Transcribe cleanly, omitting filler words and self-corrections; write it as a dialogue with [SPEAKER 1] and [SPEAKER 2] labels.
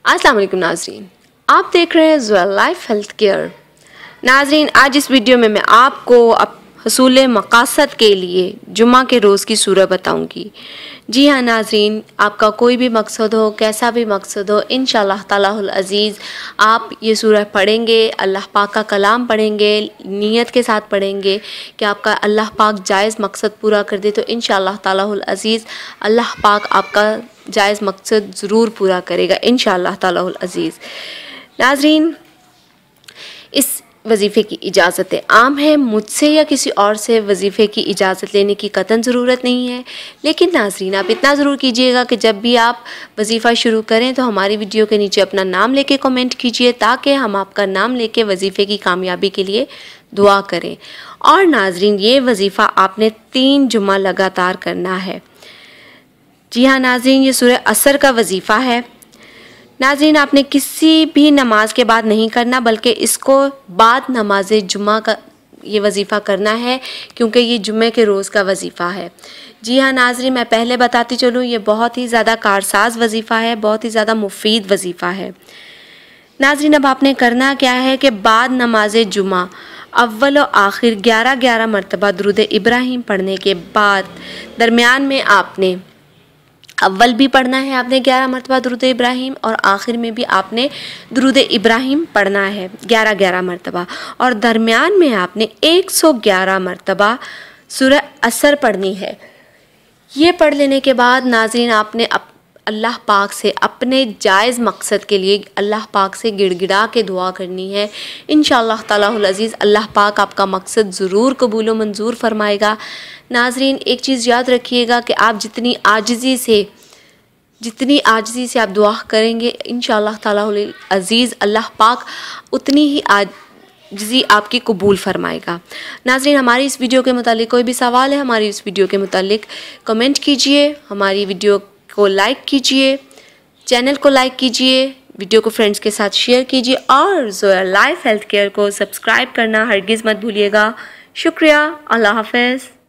[SPEAKER 1] अस्सलाम वालेकुम नाजरीन, आप देख रहे हैं ज़ुएल लाइफ हेल्थ केयर। नाजरीन, आज इस वीडियो में मैं आपको हसूल मकासद के लिए जुम्मा के रोज़ की सूरह बताऊंगी। जी हाँ नाजरीन, आपका कोई भी मकसद हो, कैसा भी मकसद हो, इंशाअल्लाह तालाहुल अज़ीज़ आप ये सूरह पढ़ेंगे, अल्लाह पाक का कलाम पढ़ेंगे, नीयत के साथ पढ़ेंगे कि आपका अल्लाह पाक जायज़ मकसद पूरा कर दे, तो इंशाअल्लाह तालाहुल अज़ीज़ अल्लाह पाक आपका जायज़ मकसद ज़रूर पूरा करेगा इंशाअल्लाह तालाहुल अज़ीज़। नाजरीन, इस वजीफ़े की इजाज़त आम है, मुझसे या किसी और से वजीफ़े की इजाज़त लेने की कतन ज़रूरत नहीं है। लेकिन नाजरीन, आप इतना ज़रूर कीजिएगा कि जब भी आप वजीफ़ा शुरू करें तो हमारी वीडियो के नीचे अपना नाम लेके कमेंट कीजिए, ताकि हम आपका नाम लेके वजीफ़े की कामयाबी के लिए दुआ करें। और नाजरीन, ये वजीफ़ा आपने 3 जुम्मा लगातार करना है। जी हाँ नाजरीन, ये सूरह असर का वजीफ़ा है। नाजरीन, आपने किसी भी नमाज के बाद नहीं करना, बल्कि इसको बाद नमाज जुम्मा का ये वजीफ़ा करना है, क्योंकि ये जुम्मे के रोज़ का वजीफ़ा है। जी हाँ नाजरीन, मैं पहले बताती चलूँ, ये बहुत ही ज़्यादा कारसाज वजीफ़ा है, बहुत ही ज़्यादा मुफीद वजीफ़ा है। नाजरीन, अब आपने करना क्या है कि बाद नमाज जुम्मा अव्वल और आखिर 11-11 मरतबा दुरूद इब्राहिम पढ़ने के बाद दरमियान में आपने अव्वल भी पढ़ना है, आपने 11 मरतबा दुरूद इब्राहिम, और आखिर में भी आपने दुरूद इब्राहिम पढ़ना है 11-11 मरतबा, और दरमियान में आपने 111 मरतबा सूरह असर पढ़नी है। ये पढ़ लेने के बाद नाज़रीन, आपने अल्लाह पाक से अपने जायज़ मकसद के लिए अल्लाह पाक से गिड़गिड़ा के दुआ करनी है। इंशाअल्लाह तालाहुल अज़ीज़ अल्लाह पाक आपका मकसद ज़रूर कबूल व मंजूर फरमाएगा। नाजरीन, एक चीज़ याद रखिएगा कि आप जितनी आजिज़ी से आप दुआ करेंगे, इंशाअल्लाह तालाहुल अज़ीज़ अल्लाह पाक उतनी ही आजिज़ी आपकी कबूल फरमाएगा। नाजरीन, हमारी इस वीडियो के मुतालिक कोई भी सवाल है, हमारी इस वीडियो के मुतालिक कमेंट कीजिए, हमारी वीडियो को लाइक कीजिए, चैनल को लाइक कीजिए, वीडियो को फ्रेंड्स के साथ शेयर कीजिए, और ज़ुएल लाइफ हेल्थ केयर को सब्सक्राइब करना हरगिज़ मत भूलिएगा। शुक्रिया। अल्लाह हाफ़िज़।